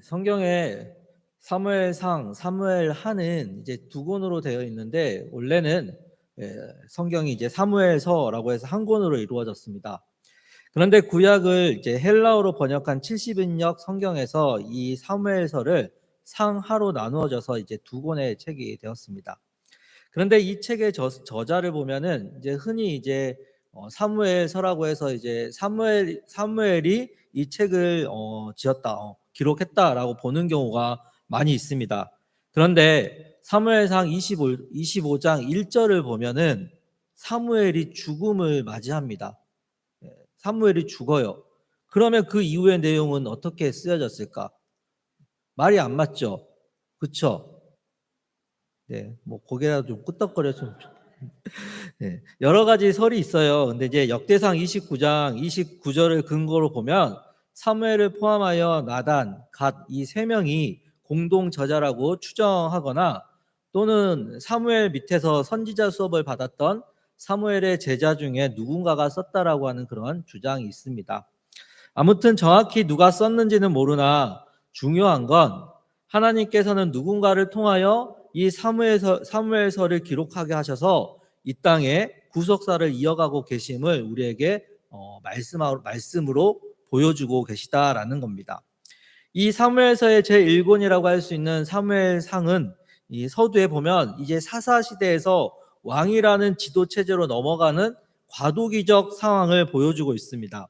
성경에 사무엘상, 사무엘하는 이제 두 권으로 되어 있는데 원래는 성경이 이제 사무엘서라고 해서 한 권으로 이루어졌습니다. 그런데 구약을 이제 헬라어로 번역한 70인역 성경에서 이 사무엘서를 상하로 나누어져서 이제 두 권의 책이 되었습니다. 그런데 이 책의 저자를 보면은 이제 흔히 이제 사무엘서라고 해서 이제 사무엘이 이 책을 지었다, 기록했다라고 보는 경우가 많이 있습니다. 그런데 사무엘상 25장 1절을 보면은 사무엘이 죽음을 맞이합니다. 사무엘이 죽어요. 그러면 그 이후의 내용은 어떻게 쓰여졌을까? 말이 안 맞죠? 그렇죠? 네, 뭐 고개라도 좀 끄덕거렸으면 네, 여러 가지 설이 있어요. 근데 이제 역대상 29장 29절을 근거로 보면 사무엘을 포함하여 나단, 갓 이 세 명이 공동 저자라고 추정하거나 또는 사무엘 밑에서 선지자 수업을 받았던 사무엘의 제자 중에 누군가가 썼다라고 하는 그런 주장이 있습니다. 아무튼 정확히 누가 썼는지는 모르나 중요한 건 하나님께서는 누군가를 통하여 이 사무엘서를 기록하게 하셔서 이 땅에 구속사를 이어가고 계심을 우리에게 말씀으로 보여주고 계시다라는 겁니다. 이 사무엘서의 제1권이라고 할 수 있는 사무엘상은 이 서두에 보면 이제 사사시대에서 왕이라는 지도체제로 넘어가는 과도기적 상황을 보여주고 있습니다.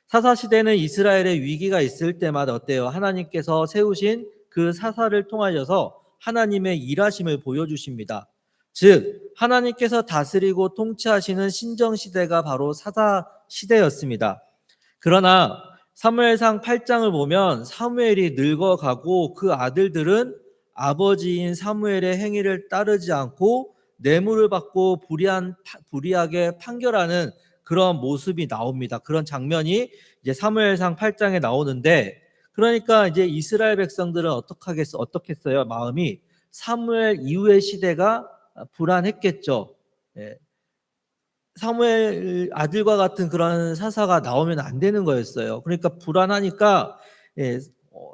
사사시대는 이스라엘의 위기가 있을 때마다 어때요? 하나님께서 세우신 그 사사를 통하여서 하나님의 일하심을 보여주십니다. 즉 하나님께서 다스리고 통치하시는 신정시대가 바로 사사시대였습니다. 그러나 사무엘상 8장을 보면 사무엘이 늙어가고 그 아들들은 아버지인 사무엘의 행위를 따르지 않고 뇌물을 받고 불의하게 판결하는 그런 모습이 나옵니다. 그런 장면이 이제 사무엘상 8장에 나오는데, 그러니까 이제 이스라엘 백성들은 어떻겠어요? 마음이 사무엘 이후의 시대가 불안했겠죠. 사무엘 아들과 같은 그런 사사가 나오면 안 되는 거였어요. 그러니까 불안하니까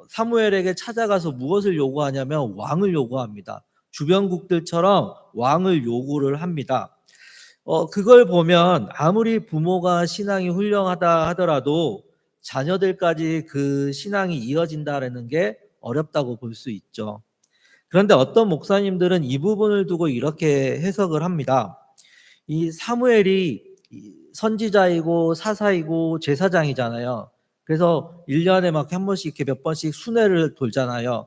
사무엘에게 찾아가서 무엇을 요구하냐면 왕을 요구합니다. 주변국들처럼 왕을 요구를 합니다. 그걸 보면 아무리 부모가 신앙이 훌륭하다 하더라도 자녀들까지 그 신앙이 이어진다라는 게 어렵다고 볼 수 있죠. 그런데 어떤 목사님들은 이 부분을 두고 이렇게 해석을 합니다. 이 사무엘이 선지자이고 사사이고 제사장이잖아요. 그래서 1년에 막 한 번씩 이렇게 몇 번씩 순회를 돌잖아요.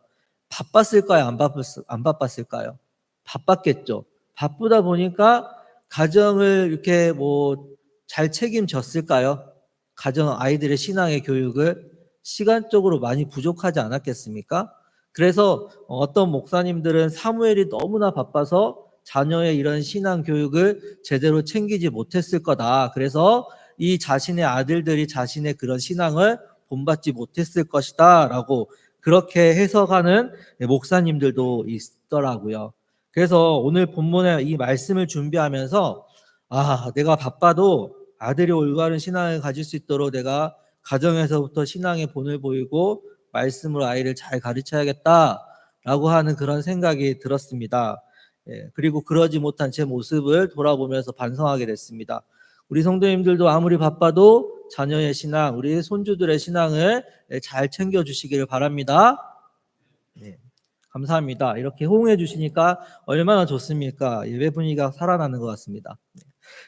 바빴을까요? 안 바빴을까요? 바빴겠죠. 바쁘다 보니까 가정을 이렇게 뭐 잘 책임졌을까요? 가정 아이들의 신앙의 교육을 시간적으로 많이 부족하지 않았겠습니까? 그래서 어떤 목사님들은 사무엘이 너무나 바빠서 자녀의 이런 신앙 교육을 제대로 챙기지 못했을 거다. 그래서 이 자신의 아들들이 자신의 그런 신앙을 본받지 못했을 것이다 라고 그렇게 해석하는 목사님들도 있더라고요. 그래서 오늘 본문에 이 말씀을 준비하면서 내가 바빠도 아들이 올바른 신앙을 가질 수 있도록 내가 가정에서부터 신앙의 본을 보이고 말씀으로 아이를 잘 가르쳐야겠다라고 하는 그런 생각이 들었습니다. 그리고 그러지 못한 제 모습을 돌아보면서 반성하게 됐습니다. 우리 성도님들도 아무리 바빠도 자녀의 신앙, 우리 손주들의 신앙을 잘 챙겨주시기를 바랍니다. 네, 감사합니다. 이렇게 호응해 주시니까 얼마나 좋습니까? 예배 분위기가 살아나는 것 같습니다.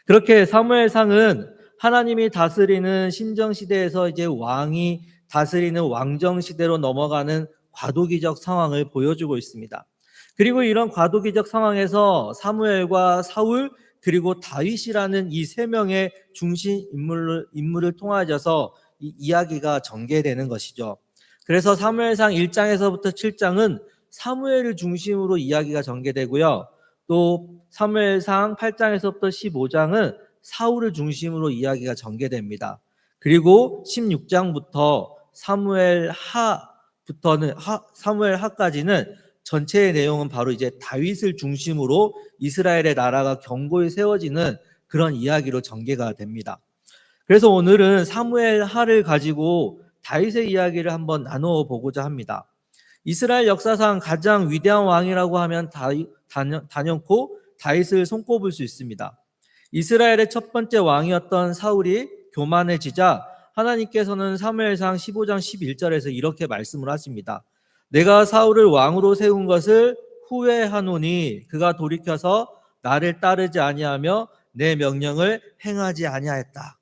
그렇게 사무엘상은 하나님이 다스리는 신정시대에서 이제 왕이 다스리는 왕정시대로 넘어가는 과도기적 상황을 보여주고 있습니다. 그리고 이런 과도기적 상황에서 사무엘과 사울 그리고 다윗이라는 이 세 명의 중심 인물을 통하여서 이 이야기가 전개되는 것이죠. 그래서 사무엘상 1장에서부터 7장은 사무엘을 중심으로 이야기가 전개되고요. 또 사무엘상 8장에서부터 15장은 사울을 중심으로 이야기가 전개됩니다. 그리고 16장부터 사무엘 하까지는 전체의 내용은 바로 이제 다윗을 중심으로 이스라엘의 나라가 견고히 세워지는 그런 이야기로 전개가 됩니다. 그래서 오늘은 사무엘 하를 가지고 다윗의 이야기를 한번 나누어 보고자 합니다. 이스라엘 역사상 가장 위대한 왕이라고 하면 단연코 다윗을 손꼽을 수 있습니다. 이스라엘의 첫 번째 왕이었던 사울이 교만해지자 하나님께서는 사무엘상 15장 11절에서 이렇게 말씀을 하십니다. 내가 사울을 왕으로 세운 것을 후회하노니 그가 돌이켜서 나를 따르지 아니하며 내 명령을 행하지 아니하였다.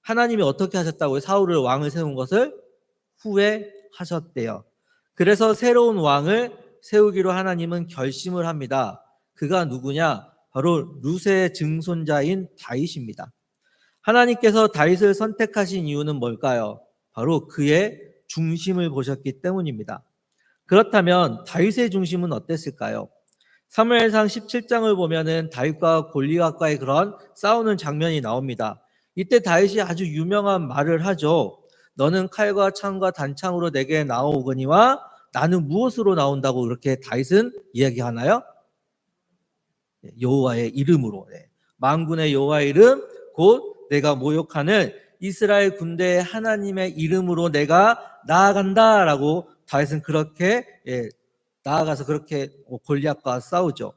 하나님이 어떻게 하셨다고요? 사울을 왕을 세운 것을 후회하셨대요. 그래서 새로운 왕을 세우기로 하나님은 결심을 합니다. 그가 누구냐? 바로 룻의 증손자인 다윗입니다. 하나님께서 다윗을 선택하신 이유는 뭘까요? 바로 그의 중심을 보셨기 때문입니다. 그렇다면 다윗의 중심은 어땠을까요? 사무엘상 17장을 보면은 다윗과 골리앗과의 그런 싸우는 장면이 나옵니다. 이때 다윗이 아주 유명한 말을 하죠. 너는 칼과 창과 단창으로 내게 나오거니와 나는 무엇으로 나온다고 그렇게 다윗은 이야기하나요? 여호와의 이름으로. 만군의 여호와의 이름 곧 내가 모욕하는 이스라엘 군대의 하나님의 이름으로 내가 나아간다라고 다윗은 그렇게 나아가서 그렇게 골리앗과 싸우죠.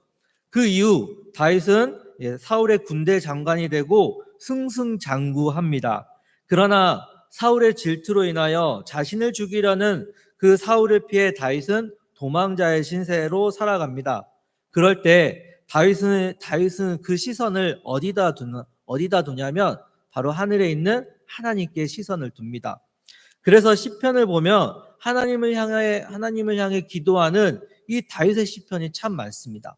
그 이후 다윗은 사울의 군대 장관이 되고 승승장구합니다. 그러나 사울의 질투로 인하여 자신을 죽이려는 그 사울을 피해 다윗은 도망자의 신세로 살아갑니다. 그럴 때 다윗은 그 시선을 어디다 두냐면 바로 하늘에 있는 하나님께 시선을 둡니다. 그래서 시편을 보면 하나님을 향해 기도하는 이 다윗의 시편이 참 많습니다.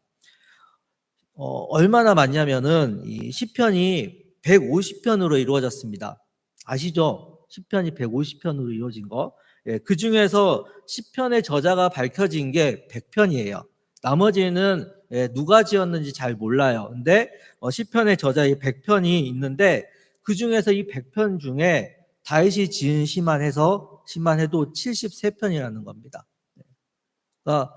얼마나 많냐면은 이 시편이 150편으로 이루어졌습니다. 아시죠? 시편이 150편으로 이루어진 거. 그 중에서 시편의 저자가 밝혀진 게 100편이에요. 나머지는 누가 지었는지 잘 몰라요. 근데 시편의 저자의 100편이 있는데 그 중에서 이 100편 중에 다윗이 지은 시만 해도 73편이라는 겁니다. 그러니까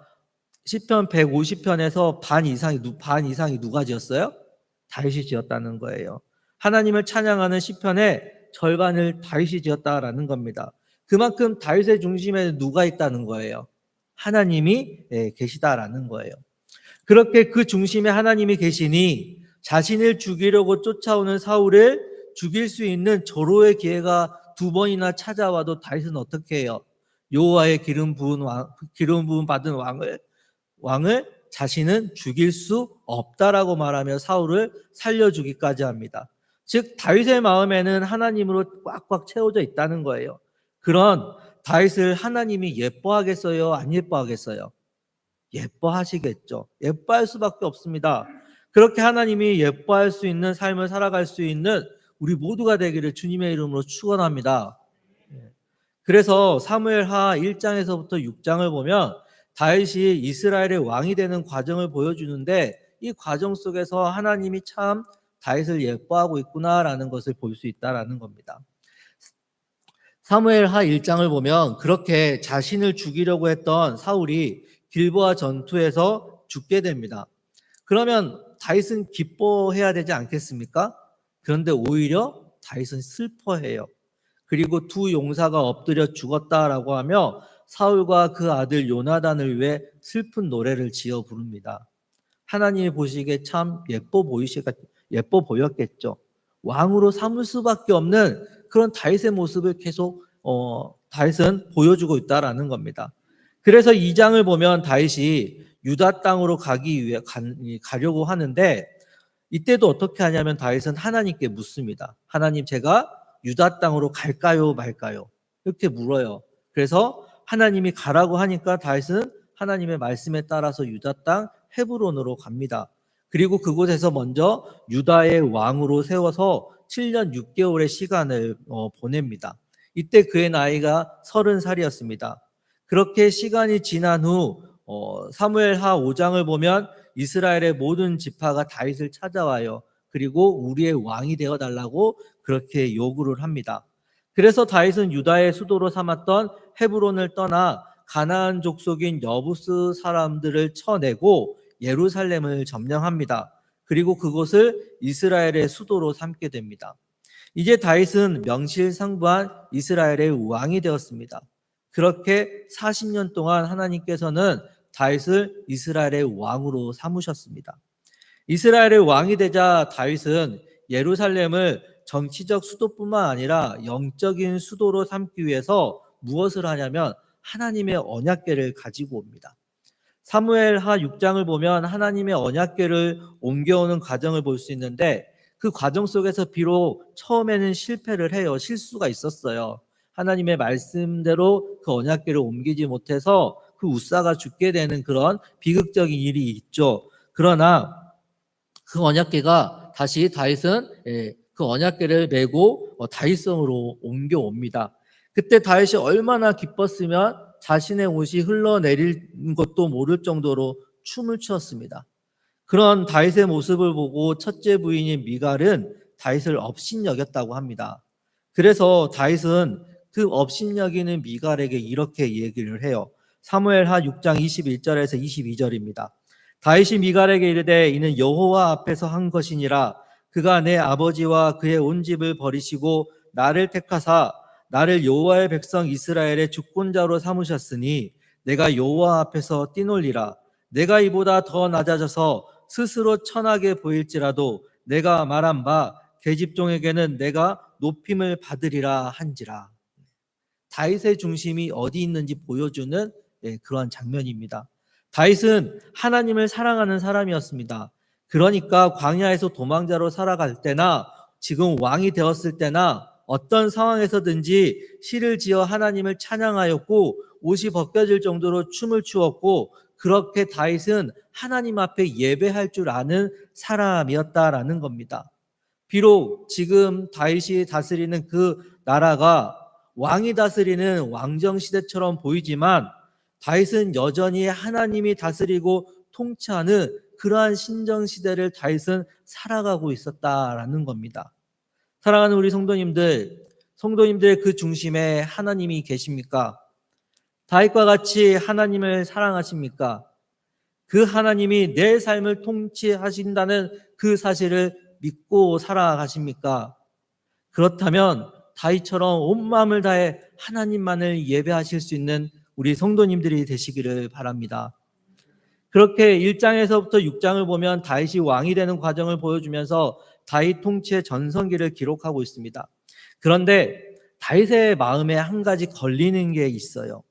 시편 150편에서 반 이상이 누가 지었어요? 다윗이 지었다는 거예요. 하나님을 찬양하는 시편의 절반을 다윗이 지었다라는 겁니다. 그만큼 다윗의 중심에 누가 있다는 거예요? 하나님이 계시다라는 거예요. 그렇게 그 중심에 하나님이 계시니 자신을 죽이려고 쫓아오는 사울을 죽일 수 있는 절호의 기회가 2번이나 찾아와도 다윗은 어떻게 해요? 여호와의 기름 부음 받은 왕을 자신은 죽일 수 없다라고 말하며 사울을 살려주기까지 합니다. 즉 다윗의 마음에는 하나님으로 꽉꽉 채워져 있다는 거예요. 그런 다윗을 하나님이 예뻐하겠어요? 안 예뻐하겠어요? 예뻐하시겠죠. 예뻐할 수밖에 없습니다. 그렇게 하나님이 예뻐할 수 있는 삶을 살아갈 수 있는 우리 모두가 되기를 주님의 이름으로 축원합니다. 그래서 사무엘하 1장에서부터 6장을 보면 다윗이 이스라엘의 왕이 되는 과정을 보여주는데 이 과정 속에서 하나님이 참 다윗을 예뻐하고 있구나라는 것을 볼 수 있다라는 겁니다. 사무엘하 1장을 보면 그렇게 자신을 죽이려고 했던 사울이 길보아 전투에서 죽게 됩니다. 그러면 다윗은 기뻐해야 되지 않겠습니까? 그런데 오히려 다윗은 슬퍼해요. 그리고 두 용사가 엎드려 죽었다라고 하며 사울과 그 아들 요나단을 위해 슬픈 노래를 지어 부릅니다. 하나님이 보시기에 참 예뻐 보였겠죠. 왕으로 삼을 수밖에 없는 그런 다윗의 모습을 계속 다윗은 보여주고 있다라는 겁니다. 그래서 2장을 보면 다윗이 유다 땅으로 가려고 하는데 이때도 어떻게 하냐면 다윗은 하나님께 묻습니다. 하나님, 제가 유다 땅으로 갈까요 말까요? 이렇게 물어요. 그래서 하나님이 가라고 하니까 다윗은 하나님의 말씀에 따라서 유다 땅 헤브론으로 갑니다. 그리고 그곳에서 먼저 유다의 왕으로 세워서 7년 6개월의 시간을 보냅니다. 이때 그의 나이가 30살이었습니다. 그렇게 시간이 지난 후 사무엘하 5장을 보면 이스라엘의 모든 지파가 다윗을 찾아와요. 그리고 우리의 왕이 되어달라고 그렇게 요구를 합니다. 그래서 다윗은 유다의 수도로 삼았던 헤브론을 떠나 가나안 족속인 여부스 사람들을 쳐내고 예루살렘을 점령합니다. 그리고 그곳을 이스라엘의 수도로 삼게 됩니다. 이제 다윗은 명실상부한 이스라엘의 왕이 되었습니다. 그렇게 40년 동안 하나님께서는 다윗을 이스라엘의 왕으로 삼으셨습니다. 이스라엘의 왕이 되자 다윗은 예루살렘을 정치적 수도뿐만 아니라 영적인 수도로 삼기 위해서 무엇을 하냐면 하나님의 언약궤를 가지고 옵니다. 사무엘하 6장을 보면 하나님의 언약궤를 옮겨오는 과정을 볼 수 있는데 그 과정 속에서 비록 처음에는 실패를 해요. 실수가 있었어요. 하나님의 말씀대로 그 언약궤를 옮기지 못해서 그 우사가 죽게 되는 그런 비극적인 일이 있죠. 그러나 그 언약궤가 다시 다윗은 그 언약궤를 메고 다윗성으로 옮겨옵니다. 그때 다윗이 얼마나 기뻤으면 자신의 옷이 흘러내린 것도 모를 정도로 춤을 추었습니다. 그런 다윗의 모습을 보고 첫째 부인인 미갈은 다윗을 업신여겼다고 합니다. 그래서 다윗은 그 업신여기는 미갈에게 이렇게 얘기를 해요. 사무엘하 6장 21절에서 22절입니다. 다윗이 미갈에게 이르되 이는 여호와 앞에서 한 것이니라. 그가 내 아버지와 그의 온 집을 버리시고 나를 택하사 나를 여호와의 백성 이스라엘의 주권자로 삼으셨으니 내가 여호와 앞에서 뛰놀리라. 내가 이보다 더 낮아져서 스스로 천하게 보일지라도 내가 말한 바 계집종에게는 내가 높임을 받으리라 한지라. 다윗의 중심이 어디 있는지 보여주는 그러한 장면입니다. 다윗은 하나님을 사랑하는 사람이었습니다. 그러니까 광야에서 도망자로 살아갈 때나 지금 왕이 되었을 때나 어떤 상황에서든지 시를 지어 하나님을 찬양하였고 옷이 벗겨질 정도로 춤을 추었고 그렇게 다윗은 하나님 앞에 예배할 줄 아는 사람이었다라는 겁니다. 비록 지금 다윗이 다스리는 그 나라가 왕이 다스리는 왕정시대처럼 보이지만 다윗은 여전히 하나님이 다스리고 통치하는 그러한 신정시대를 다윗은 살아가고 있었다라는 겁니다. 사랑하는 우리 성도님들의 그 중심에 하나님이 계십니까? 다윗과 같이 하나님을 사랑하십니까? 그 하나님이 내 삶을 통치하신다는 그 사실을 믿고 살아가십니까? 그렇다면 다윗처럼 온 마음을 다해 하나님만을 예배하실 수 있는 우리 성도님들이 되시기를 바랍니다. 그렇게 1장에서부터 6장을 보면 다윗이 왕이 되는 과정을 보여주면서 다윗 통치의 전성기를 기록하고 있습니다. 그런데 다윗의 마음에 한 가지 걸리는 게 있어요.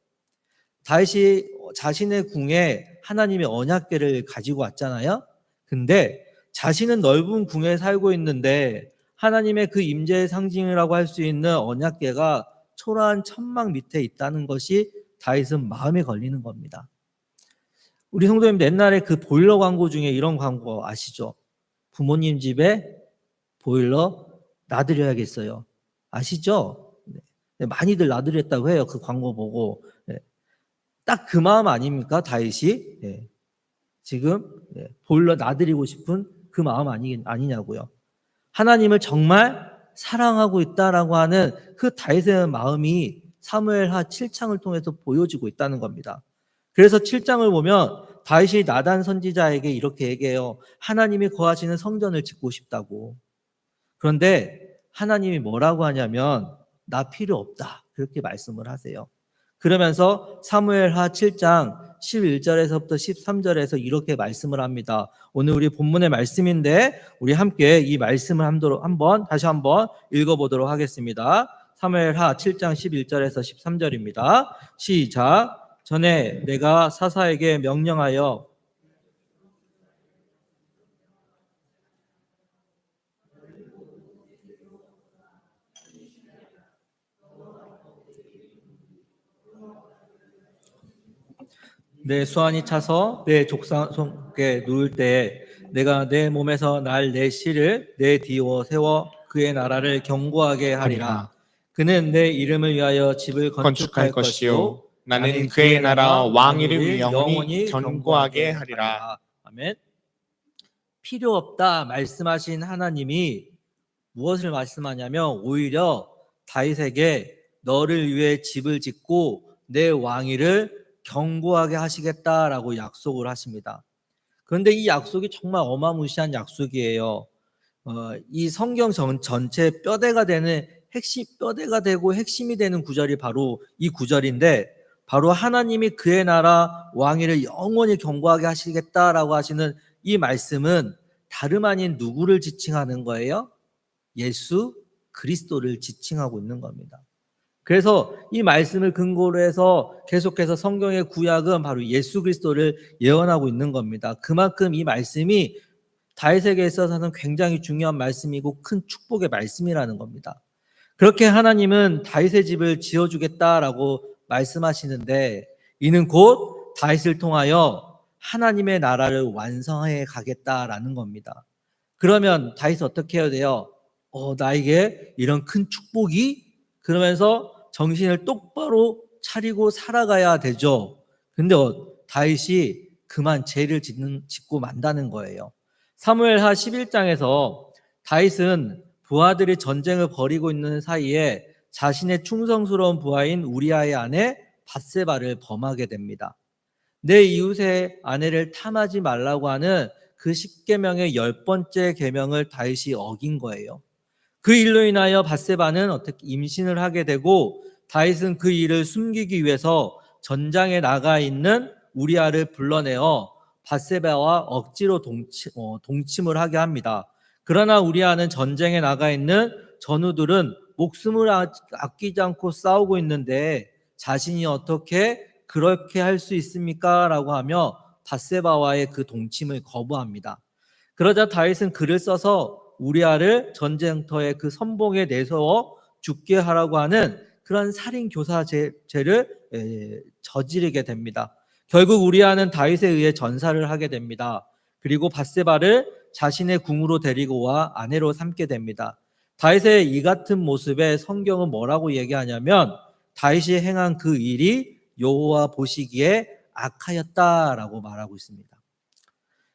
다윗이 자신의 궁에 하나님의 언약궤를 가지고 왔잖아요. 근데 자신은 넓은 궁에 살고 있는데 하나님의 그 임재의 상징이라고 할 수 있는 언약궤가 초라한 천막 밑에 있다는 것이 다윗은 마음에 걸리는 겁니다. 우리 성도님들 옛날에 그 보일러 광고 중에 이런 광고 아시죠? 부모님 집에 보일러 놔드려야겠어요. 아시죠? 네. 많이들 놔드렸다고 해요. 그 광고 보고. 네. 딱 그 마음 아닙니까? 다윗이 네. 지금 보일러 놔드리고 싶은 그 마음 아니냐고요. 하나님을 정말 사랑하고 있다라고 하는 그 다윗의 마음이 사무엘하 7장을 통해서 보여지고 있다는 겁니다. 그래서 7장을 보면 다윗이 나단 선지자에게 이렇게 얘기해요. 하나님이 거하시는 성전을 짓고 싶다고. 그런데 하나님이 뭐라고 하냐면 나 필요 없다. 그렇게 말씀을 하세요. 그러면서 사무엘하 7장 11절에서부터 13절에서 이렇게 말씀을 합니다. 오늘 우리 본문의 말씀인데 우리 함께 이 말씀을 다시 한번 읽어보도록 하겠습니다. 사무엘하 7장 11절에서 13절입니다. 시작. 전에 내가 사사에게 명령하여 내 수완이 차서 내 족상 손에 누울 때에 내가 내 몸에서 날 내 씨를 내 뒤워 세워 그의 나라를 견고하게 하리라. 그는 내 이름을 위하여 집을 건축할 것이요 나는 그의 나라 왕위를 영원히 견고하게 하리라. 아멘. 필요 없다 말씀하신 하나님이 무엇을 말씀하냐면 오히려 다윗에게 너를 위해 집을 짓고 내 왕위를 견고하게 하시겠다라고 약속을 하십니다. 그런데 이 약속이 정말 어마무시한 약속이에요. 이 성경 전체 뼈대가 되는 뼈대가 되고 핵심이 되는 구절이 바로 이 구절인데, 바로 하나님이 그의 나라 왕위를 영원히 경고하게 하시겠다라고 하시는 이 말씀은 다름 아닌 누구를 지칭하는 거예요? 예수 그리스도를 지칭하고 있는 겁니다. 그래서 이 말씀을 근거로 해서 계속해서 성경의 구약은 바로 예수 그리스도를 예언하고 있는 겁니다. 그만큼 이 말씀이 다윗에게 있어서는 굉장히 중요한 말씀이고 큰 축복의 말씀이라는 겁니다. 그렇게 하나님은 다윗의 집을 지어주겠다라고 말씀하시는데, 이는 곧 다윗을 통하여 하나님의 나라를 완성해 가겠다라는 겁니다. 그러면 다윗은 어떻게 해야 돼요? 나에게 이런 큰 축복이, 그러면서 정신을 똑바로 차리고 살아가야 되죠. 근데 다윗이 그만 죄를 짓고 만다는 거예요. 사무엘하 11장에서 다윗은 부하들이 전쟁을 벌이고 있는 사이에 자신의 충성스러운 부하인 우리아의 아내 밧세바를 범하게 됩니다. 내 이웃의 아내를 탐하지 말라고 하는 그 10계명의 10번째 계명을 다윗이 어긴 거예요. 그 일로 인하여 밧세바는 어떻게 임신을 하게 되고, 다윗은 그 일을 숨기기 위해서 전장에 나가 있는 우리아를 불러내어 밧세바와 억지로 동침을 하게 합니다. 그러나 우리아는 전쟁에 나가 있는 전우들은 목숨을 아끼지 않고 싸우고 있는데 자신이 어떻게 그렇게 할 수 있습니까? 라고 하며 밧세바와의 그 동침을 거부합니다. 그러자 다윗은 글을 써서 우리아를 전쟁터의 그 선봉에 내세워 죽게 하라고 하는 그런 살인 교사죄를 저지르게 됩니다. 결국 우리아는 다윗에 의해 전사를 하게 됩니다. 그리고 밧세바를 자신의 궁으로 데리고 와 아내로 삼게 됩니다. 다윗의 이 같은 모습에 성경은 뭐라고 얘기하냐면, 다윗이 행한 그 일이 여호와 보시기에 악하였다라고 말하고 있습니다.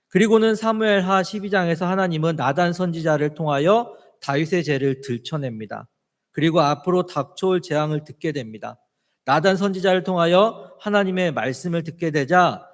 그리고는 사무엘하 12장에서 하나님은 나단 선지자를 통하여 다윗의 죄를 들춰냅니다. 그리고 앞으로 닥쳐올 재앙을 듣게 됩니다. 나단 선지자를 통하여 하나님의 말씀을 듣게 되자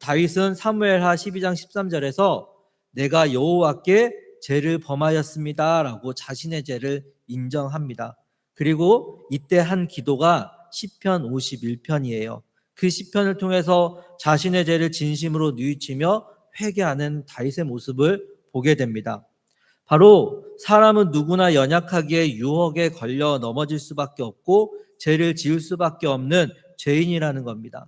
다윗은 사무엘하 12장 13절에서 내가 여호와께 죄를 범하였습니다 라고 자신의 죄를 인정합니다. 그리고 이때 한 기도가 시편 51편이에요. 그 시편을 통해서 자신의 죄를 진심으로 뉘우치며 회개하는 다윗의 모습을 보게 됩니다. 바로 사람은 누구나 연약하기에 유혹에 걸려 넘어질 수밖에 없고 죄를 지을 수밖에 없는 죄인이라는 겁니다.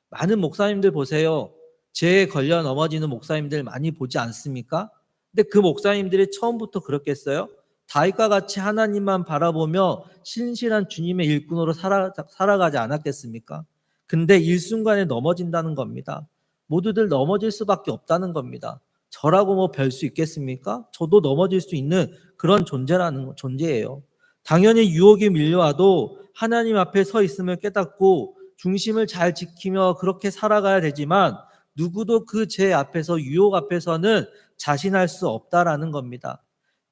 많은 목사님들 보세요. 죄에 걸려 넘어지는 목사님들 많이 보지 않습니까? 근데 그 목사님들이 처음부터 그렇겠어요? 다윗과 같이 하나님만 바라보며 신실한 주님의 일꾼으로 살아가지 않았겠습니까? 근데 일순간에 넘어진다는 겁니다. 모두들 넘어질 수밖에 없다는 겁니다. 저라고 뭐 별 수 있겠습니까? 저도 넘어질 수 있는 그런 존재예요. 당연히 유혹이 밀려와도 하나님 앞에 서 있음을 깨닫고 중심을 잘 지키며 그렇게 살아가야 되지만, 누구도 그 죄 앞에서, 유혹 앞에서는 자신할 수 없다라는 겁니다.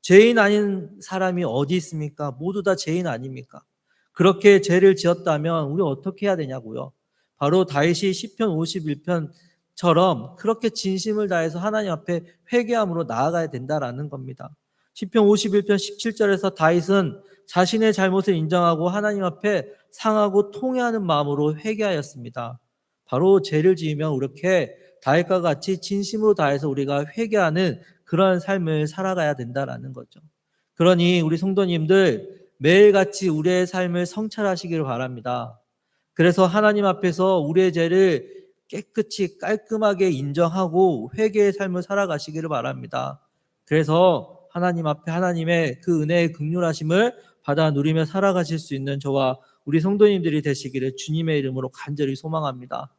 죄인 아닌 사람이 어디 있습니까? 모두 다 죄인 아닙니까? 그렇게 죄를 지었다면 우리 어떻게 해야 되냐고요. 바로 다윗이 시편 51편처럼 그렇게 진심을 다해서 하나님 앞에 회개함으로 나아가야 된다라는 겁니다. 시편 51편 17절에서 다윗은 자신의 잘못을 인정하고 하나님 앞에 상하고 통회하는 마음으로 회개하였습니다. 바로 죄를 지으면 이렇게 다윗과 같이 진심으로 다해서 우리가 회개하는 그런 삶을 살아가야 된다라는 거죠. 그러니 우리 성도님들 매일같이 우리의 삶을 성찰하시기를 바랍니다. 그래서 하나님 앞에서 우리의 죄를 깨끗이 깔끔하게 인정하고 회개의 삶을 살아가시기를 바랍니다. 그래서 하나님 앞에 하나님의 그 은혜의 긍휼하심을 받아 누리며 살아가실 수 있는 저와 우리 성도님들이 되시기를 주님의 이름으로 간절히 소망합니다.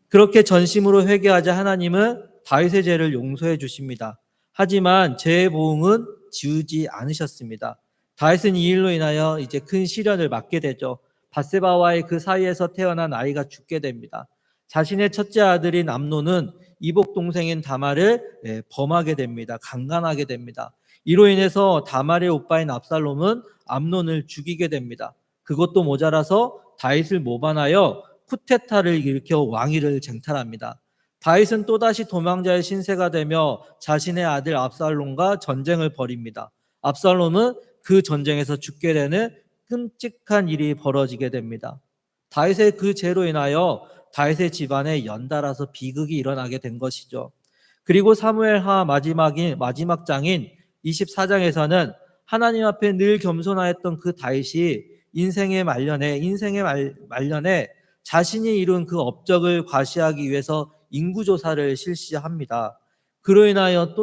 그렇게 전심으로 회개하자 하나님은 다윗의 죄를 용서해 주십니다. 하지만 죄의 보응은 지우지 않으셨습니다. 다윗은 이 일로 인하여 이제 큰 시련을 맞게 되죠. 밧세바와의 그 사이에서 태어난 아이가 죽게 됩니다. 자신의 첫째 아들인 암논은 이복 동생인 다말을 범하게 됩니다. 강간하게 됩니다. 이로 인해서 다말의 오빠인 압살롬은 암논을 죽이게 됩니다. 그것도 모자라서 다윗을 모반하여 쿠데타를 일으켜 왕위를 쟁탈합니다. 다윗은 또다시 도망자의 신세가 되며 자신의 아들 압살롬과 전쟁을 벌입니다. 압살롬은 그 전쟁에서 죽게 되는 끔찍한 일이 벌어지게 됩니다. 다윗의 그 죄로 인하여 다윗의 집안에 연달아서 비극이 일어나게 된 것이죠. 그리고 사무엘하 마지막 장인 24장에서는 하나님 앞에 늘 겸손하였던 그 다윗이 인생의 말년에 자신이 이룬 그 업적을 과시하기 위해서 인구조사를 실시합니다. 그로 인하여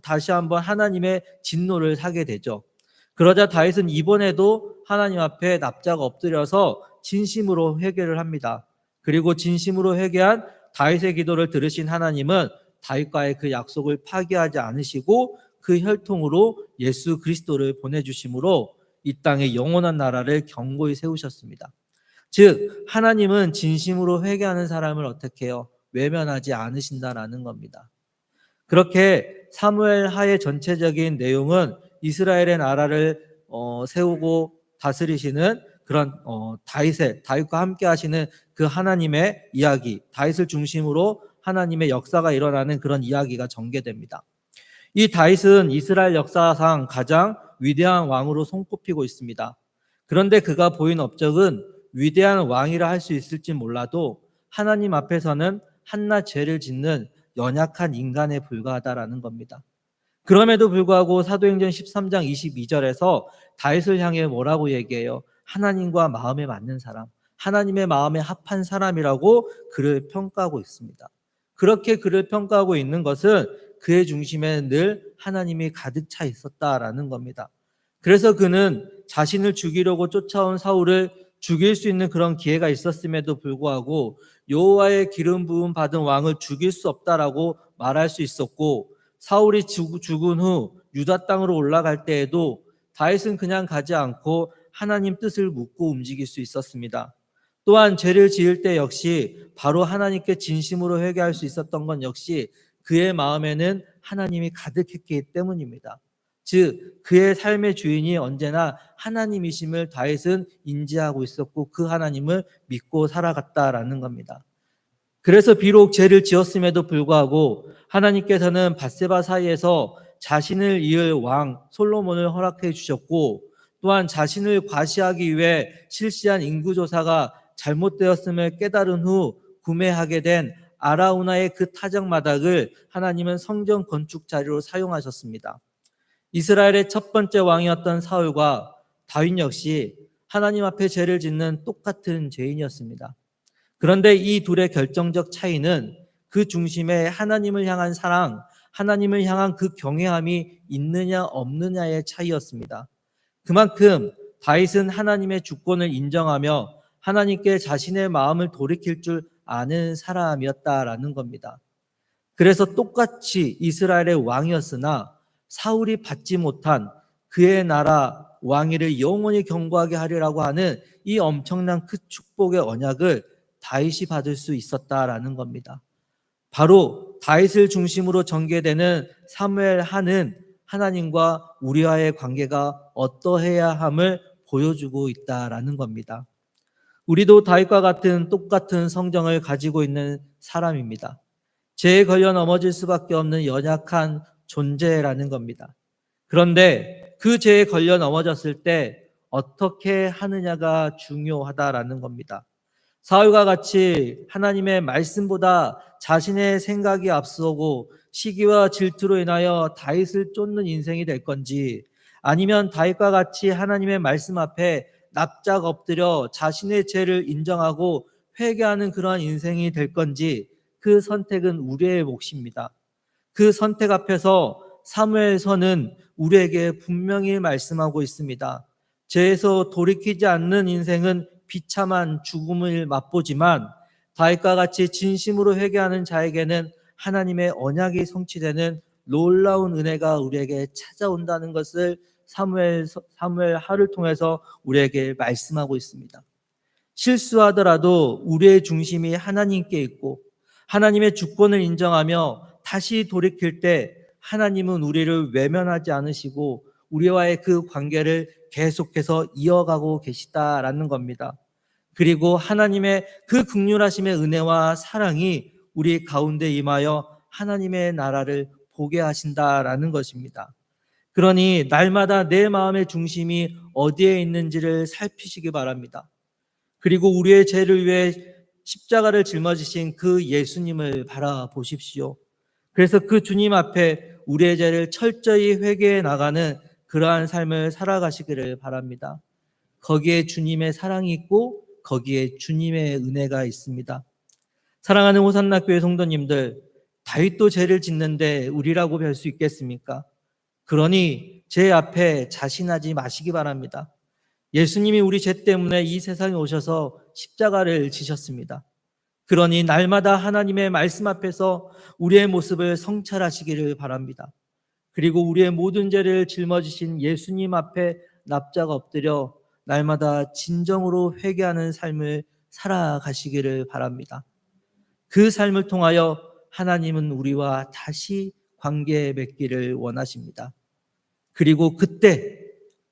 다시 한번 하나님의 진노를 사게 되죠. 그러자 다윗은 이번에도 하나님 앞에 납작 엎드려서 진심으로 회개를 합니다. 그리고 진심으로 회개한 다윗의 기도를 들으신 하나님은 다윗과의 그 약속을 파기하지 않으시고 그 혈통으로 예수 그리스도를 보내주심으로 이 땅에 영원한 나라를 견고히 세우셨습니다. 즉 하나님은 진심으로 회개하는 사람을 어떻게 해요? 외면하지 않으신다라는 겁니다. 그렇게 사무엘 하의 전체적인 내용은 이스라엘의 나라를 세우고 다스리시는 그런 다윗과 함께 하시는 그 하나님의 이야기, 다윗을 중심으로 하나님의 역사가 일어나는 그런 이야기가 전개됩니다. 이 다윗은 이스라엘 역사상 가장 위대한 왕으로 손꼽히고 있습니다. 그런데 그가 보인 업적은 위대한 왕이라 할 수 있을지 몰라도 하나님 앞에서는 한낱 죄를 짓는 연약한 인간에 불과하다라는 겁니다. 그럼에도 불구하고 사도행전 13장 22절에서 다윗을 향해 뭐라고 얘기해요? 하나님과 마음에 맞는 사람, 하나님의 마음에 합한 사람이라고 그를 평가하고 있습니다. 그렇게 그를 평가하고 있는 것은 그의 중심에 늘 하나님이 가득 차 있었다라는 겁니다. 그래서 그는 자신을 죽이려고 쫓아온 사울을 죽일 수 있는 그런 기회가 있었음에도 불구하고 여호와의 기름 부음 받은 왕을 죽일 수 없다라고 말할 수 있었고, 사울이 죽은 후 유다 땅으로 올라갈 때에도 다윗은 그냥 가지 않고 하나님 뜻을 묻고 움직일 수 있었습니다. 또한 죄를 지을 때 역시 바로 하나님께 진심으로 회개할 수 있었던 건 역시 그의 마음에는 하나님이 가득했기 때문입니다. 즉 그의 삶의 주인이 언제나 하나님이심을 다윗은 인지하고 있었고 그 하나님을 믿고 살아갔다라는 겁니다. 그래서 비록 죄를 지었음에도 불구하고 하나님께서는 밧세바 사이에서 자신을 이을 왕 솔로몬을 허락해 주셨고, 또한 자신을 과시하기 위해 실시한 인구조사가 잘못되었음을 깨달은 후 구매하게 된 아라우나의 그 타작마당을 하나님은 성전 건축 자료로 사용하셨습니다. 이스라엘의 첫 번째 왕이었던 사울과 다윗 역시 하나님 앞에 죄를 짓는 똑같은 죄인이었습니다. 그런데 이 둘의 결정적 차이는 그 중심에 하나님을 향한 사랑, 하나님을 향한 그 경외함이 있느냐 없느냐의 차이였습니다. 그만큼 다윗은 하나님의 주권을 인정하며 하나님께 자신의 마음을 돌이킬 줄 아는 사람이었다라는 겁니다. 그래서 똑같이 이스라엘의 왕이었으나 사울이 받지 못한 그의 나라 왕위를 영원히 견고하게 하리라고 하는 이 엄청난 그 축복의 언약을 다윗이 받을 수 있었다라는 겁니다. 바로 다윗을 중심으로 전개되는 사무엘하는 하나님과 우리와의 관계가 어떠해야 함을 보여주고 있다라는 겁니다. 우리도 다윗과 같은 똑같은 성정을 가지고 있는 사람입니다. 죄에 걸려 넘어질 수밖에 없는 연약한 존재라는 겁니다. 그런데 그 죄에 걸려 넘어졌을 때 어떻게 하느냐가 중요하다라는 겁니다. 사울과 같이 하나님의 말씀보다 자신의 생각이 앞서고 시기와 질투로 인하여 다윗을 쫓는 인생이 될 건지, 아니면 다윗과 같이 하나님의 말씀 앞에 납작 엎드려 자신의 죄를 인정하고 회개하는 그러한 인생이 될 건지, 그 선택은 우리의 몫입니다. 그 선택 앞에서 사무엘서는 우리에게 분명히 말씀하고 있습니다. 죄에서 돌이키지 않는 인생은 비참한 죽음을 맛보지만 다윗과 같이 진심으로 회개하는 자에게는 하나님의 언약이 성취되는 놀라운 은혜가 우리에게 찾아온다는 것을 사무엘하를 통해서 우리에게 말씀하고 있습니다. 실수하더라도 우리의 중심이 하나님께 있고 하나님의 주권을 인정하며 다시 돌이킬 때 하나님은 우리를 외면하지 않으시고 우리와의 그 관계를 계속해서 이어가고 계시다라는 겁니다. 그리고 하나님의 그 긍휼하심의 은혜와 사랑이 우리 가운데 임하여 하나님의 나라를 보게 하신다라는 것입니다. 그러니 날마다 내 마음의 중심이 어디에 있는지를 살피시기 바랍니다. 그리고 우리의 죄를 위해 십자가를 짊어지신 그 예수님을 바라보십시오. 그래서 그 주님 앞에 우리의 죄를 철저히 회개해 나가는 그러한 삶을 살아가시기를 바랍니다. 거기에 주님의 사랑이 있고 거기에 주님의 은혜가 있습니다. 사랑하는 호산나 교회 성도님들, 다윗도 죄를 짓는데 우리라고 별 수 있겠습니까? 그러니 죄 앞에 자신하지 마시기 바랍니다. 예수님이 우리 죄 때문에 이 세상에 오셔서 십자가를 지셨습니다. 그러니 날마다 하나님의 말씀 앞에서 우리의 모습을 성찰하시기를 바랍니다. 그리고 우리의 모든 죄를 짊어지신 예수님 앞에 납작 엎드려 날마다 진정으로 회개하는 삶을 살아가시기를 바랍니다. 그 삶을 통하여 하나님은 우리와 다시 관계 맺기를 원하십니다. 그리고 그때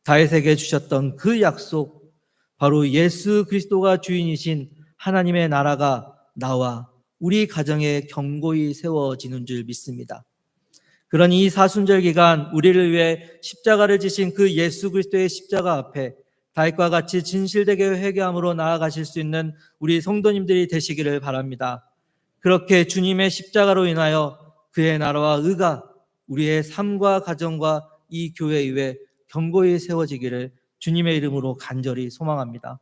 다윗에게 주셨던 그 약속, 바로 예수 그리스도가 주인이신 하나님의 나라가 나와 우리 가정에 견고히 세워지는 줄 믿습니다. 그러니 이 사순절 기간 우리를 위해 십자가를 지신 그 예수 그리스도의 십자가 앞에 다윗과 같이 진실되게 회개함으로 나아가실 수 있는 우리 성도님들이 되시기를 바랍니다. 그렇게 주님의 십자가로 인하여 그의 나라와 의가 우리의 삶과 가정과 이 교회 위에 견고히 세워지기를 주님의 이름으로 간절히 소망합니다.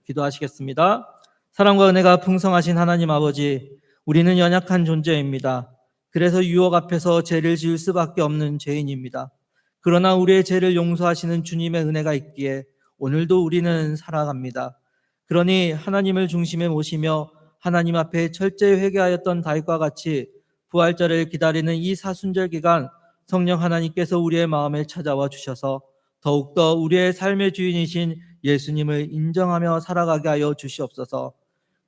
기도하시겠습니다. 사랑과 은혜가 풍성하신 하나님 아버지, 우리는 연약한 존재입니다. 그래서 유혹 앞에서 죄를 지을 수밖에 없는 죄인입니다. 그러나 우리의 죄를 용서하시는 주님의 은혜가 있기에 오늘도 우리는 살아갑니다. 그러니 하나님을 중심에 모시며 하나님 앞에 철저히 회개하였던 다윗과 같이 부활절을 기다리는 이 사순절 기간 성령 하나님께서 우리의 마음에 찾아와 주셔서 더욱더 우리의 삶의 주인이신 예수님을 인정하며 살아가게 하여 주시옵소서.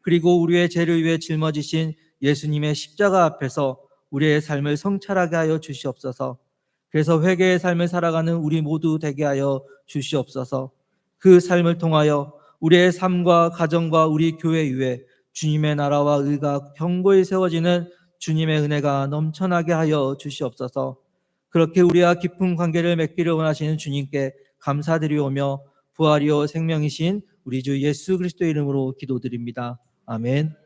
그리고 우리의 죄를 위해 짊어지신 예수님의 십자가 앞에서 우리의 삶을 성찰하게 하여 주시옵소서. 그래서 회개의 삶을 살아가는 우리 모두 되게 하여 주시옵소서. 그 삶을 통하여 우리의 삶과 가정과 우리 교회 위에 주님의 나라와 의가 견고히 세워지는 주님의 은혜가 넘쳐나게 하여 주시옵소서. 그렇게 우리와 깊은 관계를 맺기를 원하시는 주님께 감사드리오며 부활이요 생명이신 우리 주 예수 그리스도의 이름으로 기도드립니다. 아멘.